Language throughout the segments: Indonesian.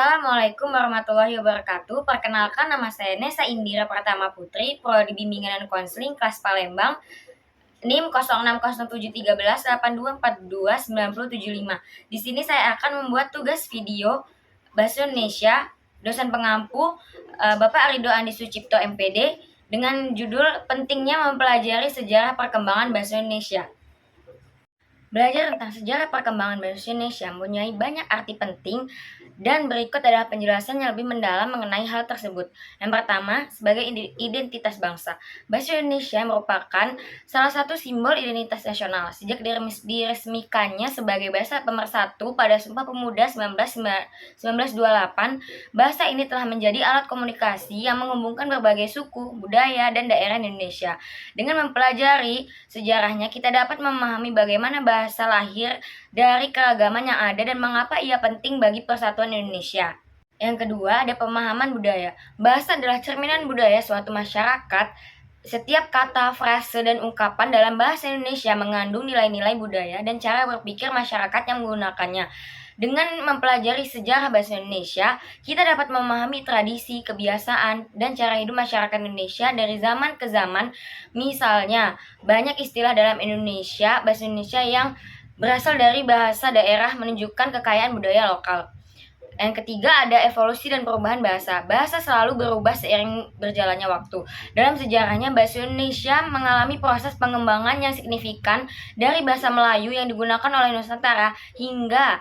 Assalamualaikum warahmatullahi wabarakatuh. Perkenalkan, nama saya Nesa Indira Pratama Putri, Prodi Bimbingan dan Konseling kelas Palembang, NIM 06071382429075. Di sini saya akan membuat tugas video Bahasa Indonesia dosen pengampu Bapak Arido Andi Sucipto MPD dengan judul Pentingnya Mempelajari Sejarah Perkembangan Bahasa Indonesia. Belajar tentang sejarah perkembangan bahasa Indonesia mempunyai banyak arti penting, dan berikut adalah penjelasan yang lebih mendalam mengenai hal tersebut. Yang pertama, sebagai identitas bangsa. Bahasa Indonesia merupakan salah satu simbol identitas nasional. Sejak diresmikannya sebagai bahasa pemersatu pada Sumpah Pemuda 1928, bahasa ini telah menjadi alat komunikasi yang menghubungkan berbagai suku, budaya, dan daerah Indonesia. Dengan mempelajari sejarahnya, kita dapat memahami bagaimana bahasa lahir dari keragaman yang ada dan mengapa ia penting bagi persatuan Indonesia. Yang kedua, ada pemahaman budaya. Bahasa adalah cerminan budaya suatu masyarakat. Setiap kata, frase, dan ungkapan dalam bahasa Indonesia mengandung nilai-nilai budaya dan cara berpikir masyarakat yang menggunakannya. Dengan mempelajari sejarah bahasa Indonesia, kita dapat memahami tradisi, kebiasaan, dan cara hidup masyarakat Indonesia dari zaman ke zaman. Misalnya, banyak istilah dalam bahasa Indonesia yang berasal dari bahasa daerah, menunjukkan kekayaan budaya lokal. Yang ketiga, ada evolusi dan perubahan bahasa. Bahasa selalu berubah seiring berjalannya waktu. Dalam sejarahnya, bahasa Indonesia mengalami proses pengembangan yang signifikan dari bahasa Melayu yang digunakan oleh Nusantara hingga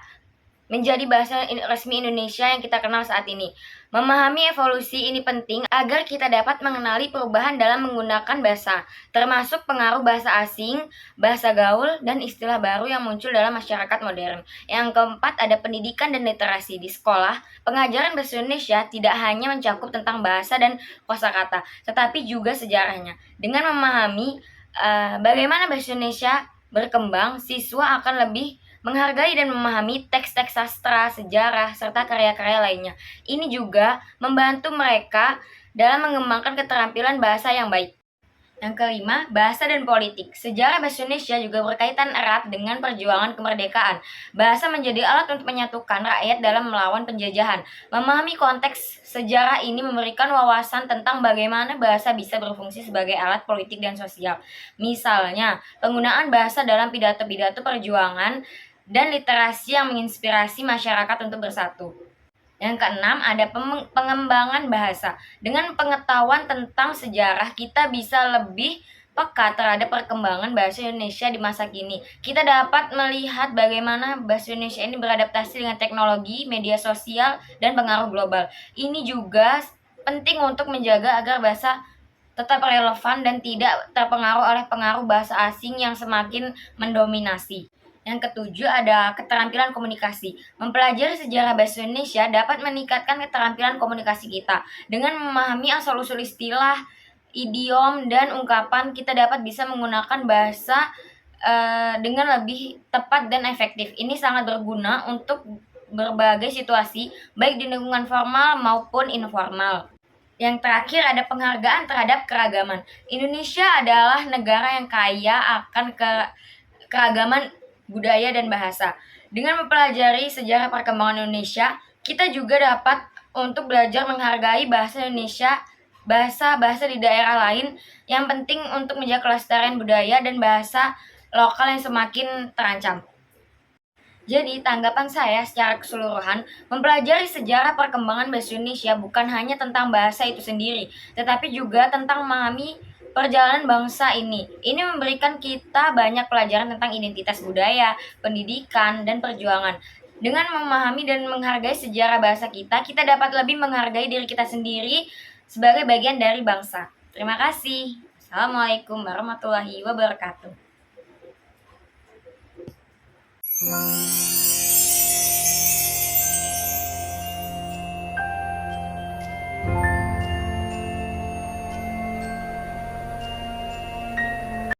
menjadi bahasa resmi Indonesia yang kita kenal saat ini. Memahami evolusi ini penting agar kita dapat mengenali perubahan dalam menggunakan bahasa, termasuk pengaruh bahasa asing, bahasa gaul, dan istilah baru yang muncul dalam masyarakat modern. Yang keempat, ada pendidikan dan literasi. Di sekolah, pengajaran bahasa Indonesia tidak hanya mencakup tentang bahasa dan kosakata, tetapi juga sejarahnya. Dengan memahami bagaimana bahasa Indonesia berkembang, siswa akan lebih menghargai dan memahami teks-teks sastra, sejarah, serta karya-karya lainnya. Ini juga membantu mereka dalam mengembangkan keterampilan bahasa yang baik. Yang kelima, bahasa dan politik. Sejarah bahasa Indonesia juga berkaitan erat dengan perjuangan kemerdekaan. Bahasa menjadi alat untuk menyatukan rakyat dalam melawan penjajahan. Memahami konteks sejarah ini memberikan wawasan tentang bagaimana bahasa bisa berfungsi sebagai alat politik dan sosial. Misalnya, penggunaan bahasa dalam pidato-pidato perjuangan dan literasi yang menginspirasi masyarakat untuk bersatu. Yang keenam, ada pengembangan bahasa. Dengan pengetahuan tentang sejarah, kita bisa lebih peka terhadap perkembangan bahasa Indonesia di masa kini. Kita dapat melihat bagaimana bahasa Indonesia ini beradaptasi dengan teknologi, media sosial, dan pengaruh global. Ini juga penting untuk menjaga agar bahasa tetap relevan dan tidak terpengaruh oleh pengaruh bahasa asing yang semakin mendominasi. Yang ketujuh, ada keterampilan komunikasi. Mempelajari sejarah bahasa Indonesia dapat meningkatkan keterampilan komunikasi kita. Dengan memahami asal-usul istilah, idiom, dan ungkapan, kita dapat bisa menggunakan bahasa dengan lebih tepat dan efektif. Ini sangat berguna untuk berbagai situasi, baik di lingkungan formal maupun informal. Yang terakhir, ada penghargaan terhadap keragaman. Indonesia adalah negara yang kaya akan keragaman budaya dan bahasa. Dengan mempelajari sejarah perkembangan Indonesia, kita juga dapat untuk belajar menghargai bahasa Indonesia, bahasa-bahasa di daerah lain yang penting untuk menjaga kelestarian budaya dan bahasa lokal yang semakin terancam. Jadi, tanggapan saya secara keseluruhan, mempelajari sejarah perkembangan bahasa Indonesia bukan hanya tentang bahasa itu sendiri, tetapi juga tentang memahami perjalanan bangsa ini. Ini memberikan kita banyak pelajaran tentang identitas budaya, pendidikan, dan perjuangan. Dengan memahami dan menghargai sejarah bahasa kita, kita dapat lebih menghargai diri kita sendiri sebagai bagian dari bangsa. Terima kasih. Assalamualaikum warahmatullahi wabarakatuh.